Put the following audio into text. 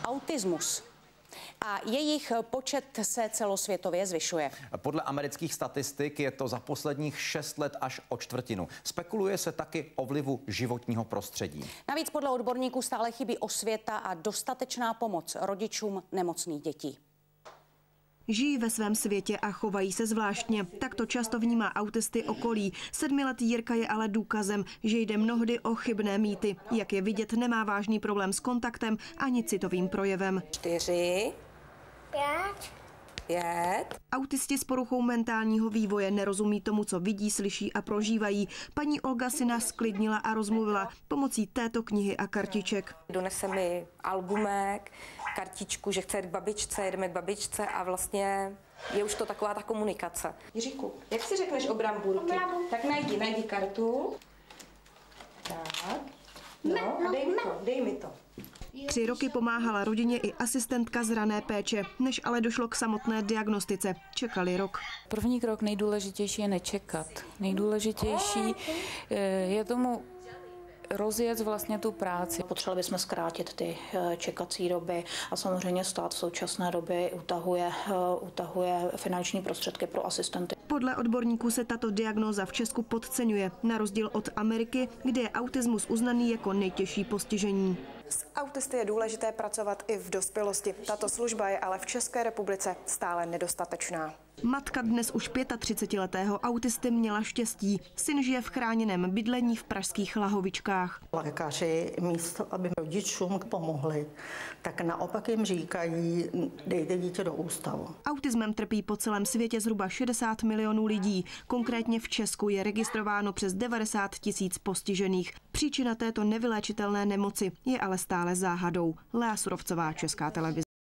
Autismus. A jejich počet se celosvětově zvyšuje. Podle amerických statistik je to za posledních 6 let až o čtvrtinu. Spekuluje se taky o vlivu životního prostředí. Navíc podle odborníků stále chybí osvěta a dostatečná pomoc rodičům nemocných dětí. Žijí ve svém světě a chovají se zvláštně. Takto často vnímá autisty okolí. 7letý Jirka je ale důkazem, že jde mnohdy o chybné mýty. Jak je vidět, nemá vážný problém s kontaktem ani citovým projevem. 4, 5. Autisti s poruchou mentálního vývoje nerozumí tomu, co vidí, slyší a prožívají. Paní Olga syna sklidnila a rozmluvila pomocí této knihy a kartiček. Donese mi albumek, kartičku, že chce jít k babičce, jedeme k babičce a vlastně je už to taková ta komunikace. Jiříku, jak si řekneš o brambůrky? Tak najdi kartu. Tak. No, dej mi to. 3 roky pomáhala rodině i asistentka z rané péče, než ale došlo k samotné diagnostice. Čekali rok. První krok nejdůležitější je nečekat. Nejdůležitější je tomu rozjet vlastně tu práci. Potřebovali bychom zkrátit ty čekací doby a samozřejmě stát v současné době utahuje finanční prostředky pro asistenty. Podle odborníků se tato diagnóza v Česku podceňuje, na rozdíl od Ameriky, kde je autismus uznaný jako nejtěžší postižení. S autisty je důležité pracovat i v dospělosti. Tato služba je ale v České republice stále nedostatečná. Matka dnes už 35letého autisty měla štěstí. Syn žije v chráněném bydlení v pražských Lahovičkách. Lékaři místo, aby rodičům pomohli, tak naopak jim říkají, dejte dítě do ústavu. Autismem trpí po celém světě zhruba 60 milionů lidí. Konkrétně v Česku je registrováno přes 90 000 postižených. Příčina této nevyléčitelné nemoci je ale stále záhadou. Lea Surovcová, Česká televize.